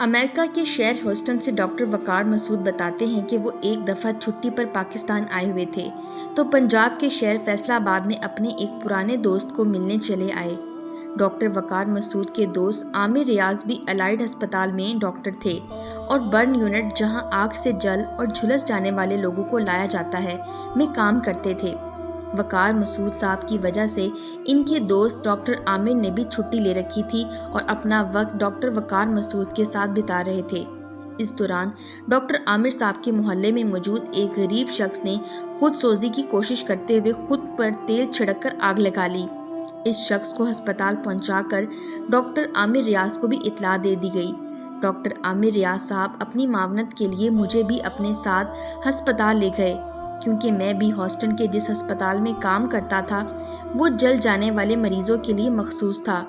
امریکہ کے شہر ہیوسٹن سے ڈاکٹر وقار مسعود بتاتے ہیں کہ وہ ایک دفعہ چھٹی پر پاکستان آئے ہوئے تھے تو پنجاب کے شہر فیصل آباد میں اپنے ایک پرانے دوست کو ملنے چلے آئے۔ ڈاکٹر وقار مسعود کے دوست عامر ریاض بھی الائڈ ہسپتال میں ڈاکٹر تھے اور برن یونٹ جہاں آگ سے جل اور جھلس جانے والے لوگوں کو لایا جاتا ہے میں کام کرتے تھے۔ وقار مسعود صاحب کی وجہ سے ان کے دوست ڈاکٹر عامر نے بھی چھٹی لے رکھی تھی اور اپنا وقت ڈاکٹر وقار مسعود کے ساتھ بتا رہے تھے۔ اس دوران ڈاکٹر عامر صاحب کے محلے میں موجود ایک غریب شخص نے خود سوزی کی کوشش کرتے ہوئے خود پر تیل چھڑک کر آگ لگا لی۔ اس شخص کو ہسپتال پہنچا کر ڈاکٹر عامر ریاض کو بھی اطلاع دے دی گئی۔ ڈاکٹر عامر ریاض صاحب اپنی معاونت کے لیے مجھے بھی اپنے ساتھ ہسپتال لے گئے، کیونکہ میں بھی ہیوسٹن کے جس ہسپتال میں کام کرتا تھا وہ جل جانے والے مریضوں کے لیے مخصوص تھا۔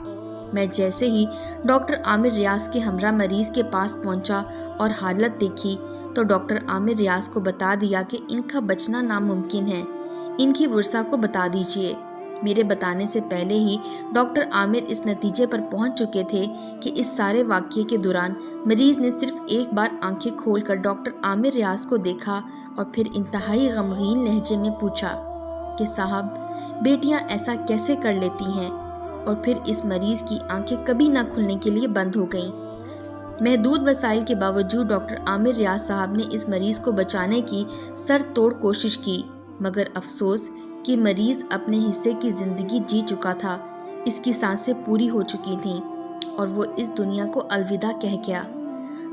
میں جیسے ہی ڈاکٹر عامر ریاض کے ہمراہ مریض کے پاس پہنچا اور حالت دیکھی تو ڈاکٹر عامر ریاض کو بتا دیا کہ ان کا بچنا ناممکن ہے، ان کی ورثہ کو بتا دیجیے۔ میرے بتانے سے پہلے ہی ڈاکٹر عامر اس نتیجے پر پہنچ چکے تھے کہ اس سارے واقعے کے دوران مریض نے صرف ایک بار آنکھیں کھول کر ڈاکٹر عامر ریاض کو دیکھا اور پھر انتہائی غمگین لہجے میں پوچھا کہ صاحب، بیٹیاں ایسا کیسے کر لیتی ہیں؟ اور پھر اس مریض کی آنکھیں کبھی نہ کھلنے کے لیے بند ہو گئیں۔ محدود وسائل کے باوجود ڈاکٹر عامر ریاض صاحب نے اس مریض کو بچانے کی سر توڑ کوشش کی، مگر افسوس کہ مریض اپنے حصے کی زندگی جی چکا تھا، اس کی سانسیں پوری ہو چکی تھیں اور وہ اس دنیا کو الوداع کہہ گیا۔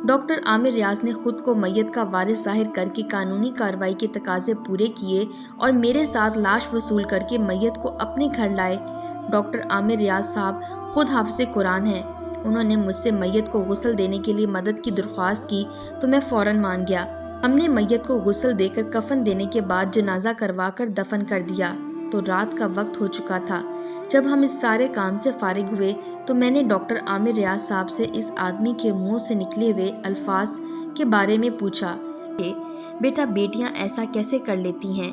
ڈاکٹر عامر ریاض نے خود کو میت کا وارث ظاہر کر کے قانونی کارروائی کے تقاضے پورے کیے اور میرے ساتھ لاش وصول کر کے میت کو اپنے گھر لائے۔ ڈاکٹر عامر ریاض صاحب خود حافظ قرآن ہیں۔ انہوں نے مجھ سے میت کو غسل دینے کے لیے مدد کی درخواست کی تو میں فوراً مان گیا۔ ہم نے میت کو غسل دے کر کفن دینے کے بعد جنازہ کروا کر دفن کر دیا تو رات کا وقت ہو چکا تھا۔ جب ہم اس سارے کام سے فارغ ہوئے تو میں نے ڈاکٹر عامر ریاض صاحب سے اس آدمی کے منہ سے نکلے ہوئے الفاظ کے بارے میں پوچھا کہ بیٹا، بیٹیاں ایسا کیسے کر لیتی ہیں؟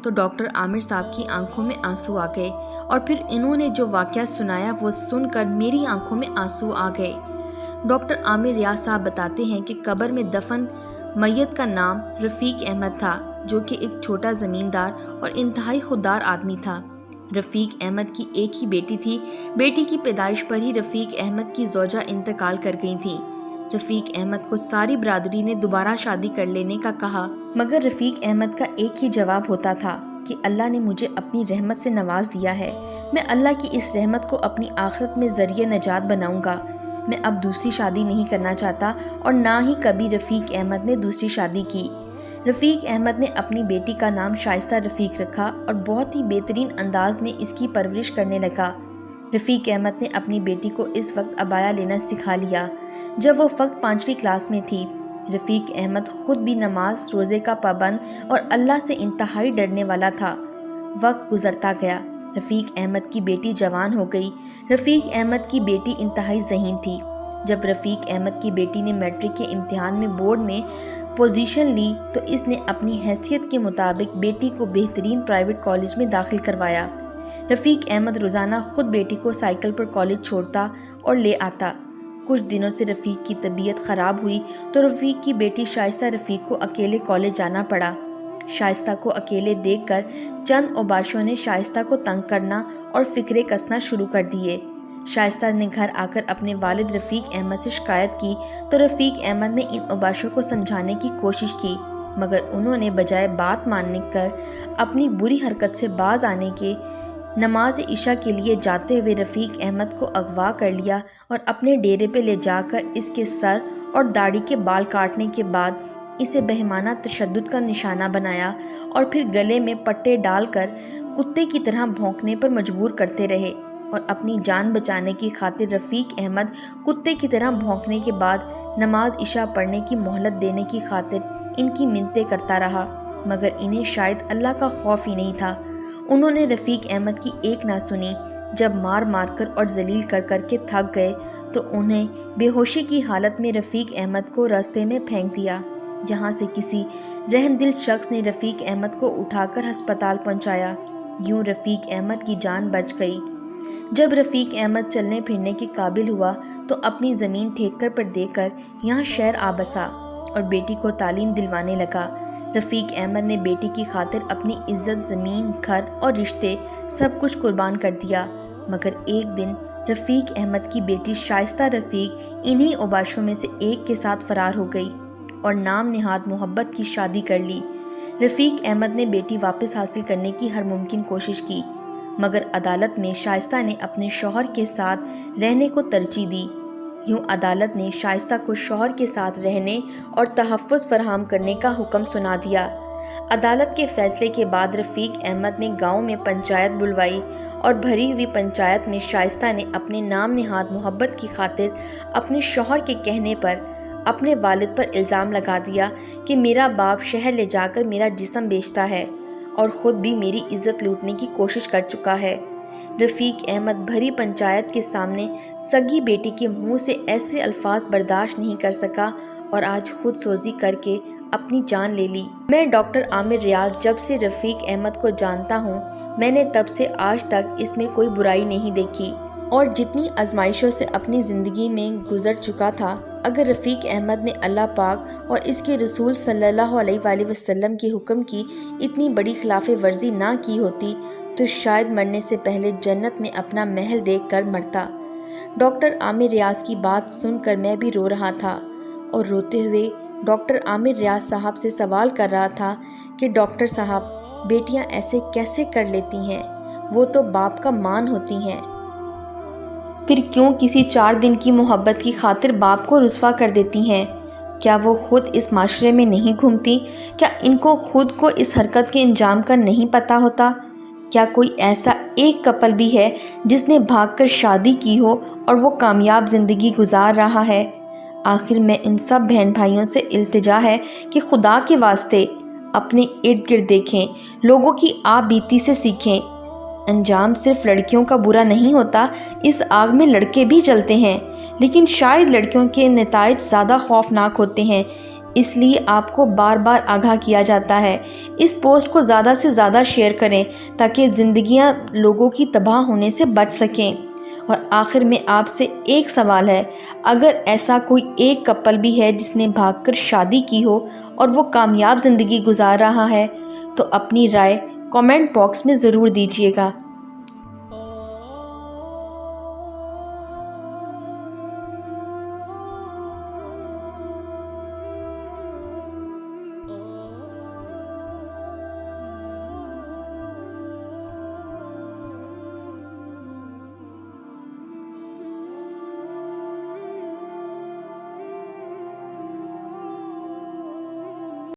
تو ڈاکٹر عامر صاحب کی آنکھوں میں آنسو آ گئے اور پھر انہوں نے جو واقعہ سنایا وہ سن کر میری آنکھوں میں آنسو آ گئے۔ ڈاکٹر عامر ریاض صاحب بتاتے ہیں کہ قبر میں دفن میت کا نام رفیق احمد تھا، جو کہ ایک چھوٹا زمیندار اور انتہائی خوددار آدمی تھا۔ رفیق احمد کی ایک ہی بیٹی تھی۔ بیٹی کی پیدائش پر ہی رفیق احمد کی زوجہ انتقال کر گئی تھیں۔ رفیق احمد کو ساری برادری نے دوبارہ شادی کر لینے کا کہا، مگر رفیق احمد کا ایک ہی جواب ہوتا تھا کہ اللہ نے مجھے اپنی رحمت سے نواز دیا ہے، میں اللہ کی اس رحمت کو اپنی آخرت میں ذریعہ نجات بناؤں گا۔ میں اب دوسری شادی نہیں کرنا چاہتا اور نہ ہی کبھی رفیق احمد نے دوسری شادی کی۔ رفیق احمد نے اپنی بیٹی کا نام شائستہ رفیق رکھا اور بہت ہی بہترین انداز میں اس کی پرورش کرنے لگا۔ رفیق احمد نے اپنی بیٹی کو اس وقت عبایا لینا سکھا لیا جب وہ فقط 5ویں کلاس میں تھی۔ رفیق احمد خود بھی نماز روزے کا پابند اور اللہ سے انتہائی ڈرنے والا تھا۔ وقت گزرتا گیا، رفیق احمد کی بیٹی جوان ہو گئی۔ رفیق احمد کی بیٹی انتہائی ذہین تھی۔ جب رفیق احمد کی بیٹی نے میٹرک کے امتحان میں بورڈ میں پوزیشن لی تو اس نے اپنی حیثیت کے مطابق بیٹی کو بہترین پرائیویٹ کالج میں داخل کروایا۔ رفیق احمد روزانہ خود بیٹی کو سائیکل پر کالج چھوڑتا اور لے آتا۔ کچھ دنوں سے رفیق کی طبیعت خراب ہوئی تو رفیق کی بیٹی شائستہ رفیق کو اکیلے کالج جانا پڑا۔ شائستہ کو اکیلے دیکھ کر چند اوباشوں نے شائستہ کو تنگ کرنا اور فکرے کسنا شروع کر دیے۔ شائستہ نے گھر آ کر اپنے والد رفیق احمد سے شکایت کی تو رفیق احمد نے ان اوباشوں کو سمجھانے کی کوشش کی، مگر انہوں نے بجائے بات ماننے کر اپنی بری حرکت سے باز آنے کے نماز عشاء کے لیے جاتے ہوئے رفیق احمد کو اغوا کر لیا اور اپنے ڈیرے پہ لے جا کر اس کے سر اور داڑھی کے بال کاٹنے کے بعد اسے بہیمانہ تشدد کا نشانہ بنایا اور پھر گلے میں پٹے ڈال کر کتے کی طرح بھونکنے پر مجبور کرتے رہے اور اپنی جان بچانے کی خاطر رفیق احمد کتے کی طرح بھونکنے کے بعد نماز عشاء پڑھنے کی مہلت دینے کی خاطر ان کی منتیں کرتا رہا، مگر انہیں شاید اللہ کا خوف ہی نہیں تھا۔ انہوں نے رفیق احمد کی ایک نہ سنی۔ جب مار مار کر اور ذلیل کر کر کے تھک گئے تو انہیں بے ہوشی کی حالت میں رفیق احمد کو راستے میں پھینک دیا، جہاں سے کسی رحم دل شخص نے رفیق احمد کو اٹھا کر ہسپتال پہنچایا۔ یوں رفیق احمد کی جان بچ گئی۔ جب رفیق احمد چلنے پھرنے کے قابل ہوا تو اپنی زمین ٹھیکر پر دے کر یہاں شہر آ بسا اور بیٹی کو تعلیم دلوانے لگا۔ رفیق احمد نے بیٹی کی خاطر اپنی عزت، زمین، گھر اور رشتے سب کچھ قربان کر دیا، مگر ایک دن رفیق احمد کی بیٹی شائستہ رفیق انہی اوباشوں میں سے ایک کے ساتھ فرار ہو گئی اور نام نہاد محبت کی شادی کر لی۔ رفیق احمد نے بیٹی واپس حاصل کرنے کی ہر ممکن کوشش کی، مگر عدالت میں شائستہ نے اپنے شوہر کے ساتھ رہنے کو ترجیح دی۔ یوں عدالت نے شائستہ کو شوہر کے ساتھ رہنے اور تحفظ فراہم کرنے کا حکم سنا دیا۔ عدالت کے فیصلے کے بعد رفیق احمد نے گاؤں میں پنچایت بلوائی اور بھری ہوئی پنچایت میں شائستہ نے اپنے نام نہاد محبت کی خاطر اپنے شوہر کے کہنے پر اپنے والد پر الزام لگا دیا کہ میرا باپ شہر لے جا کر میرا جسم بیچتا ہے اور خود بھی میری عزت لوٹنے کی کوشش کر چکا ہے۔ رفیق احمد بھری پنچایت کے سامنے سگی بیٹی کے منہ سے ایسے الفاظ برداشت نہیں کر سکا اور آج خود سوزی کر کے اپنی جان لے لی۔ میں ڈاکٹر عامر ریاض جب سے رفیق احمد کو جانتا ہوں، میں نے تب سے آج تک اس میں کوئی برائی نہیں دیکھی اور جتنی آزمائشوں سے اپنی زندگی میں گزر چکا تھا، اگر رفیق احمد نے اللہ پاک اور اس کے رسول صلی اللہ علیہ وآلہ وسلم کے حکم کی اتنی بڑی خلاف ورزی نہ کی ہوتی تو شاید مرنے سے پہلے جنت میں اپنا محل دیکھ کر مرتا۔ ڈاکٹر عامر ریاض کی بات سن کر میں بھی رو رہا تھا اور روتے ہوئے ڈاکٹر عامر ریاض صاحب سے سوال کر رہا تھا کہ ڈاکٹر صاحب، بیٹیاں ایسے کیسے کر لیتی ہیں؟ وہ تو باپ کا مان ہوتی ہیں، پھر کیوں کسی 4 دن کی محبت کی خاطر باپ کو رسوا کر دیتی ہیں؟ کیا وہ خود اس معاشرے میں نہیں گھومتی؟ کیا ان کو خود کو اس حرکت کے انجام کا نہیں پتہ ہوتا؟ کیا کوئی ایسا ایک کپل بھی ہے جس نے بھاگ کر شادی کی ہو اور وہ کامیاب زندگی گزار رہا ہے؟ آخر میں ان سب بہن بھائیوں سے التجا ہے کہ خدا کے واسطے اپنے ارد گرد دیکھیں، لوگوں کی آپ بیتی سے سیکھیں۔ انجام صرف لڑکیوں کا برا نہیں ہوتا، اس آگ میں لڑکے بھی جلتے ہیں، لیکن شاید لڑکیوں کے نتائج زیادہ خوفناک ہوتے ہیں، اس لیے آپ کو بار بار آگاہ کیا جاتا ہے۔ اس پوسٹ کو زیادہ سے زیادہ شیئر کریں تاکہ زندگیاں لوگوں کی تباہ ہونے سے بچ سکیں۔ اور آخر میں آپ سے ایک سوال ہے، اگر ایسا کوئی ایک کپل بھی ہے جس نے بھاگ کر شادی کی ہو اور وہ کامیاب زندگی گزار رہا ہے تو اپنی رائے کامنٹ باکس میں ضرور دیجیے گا۔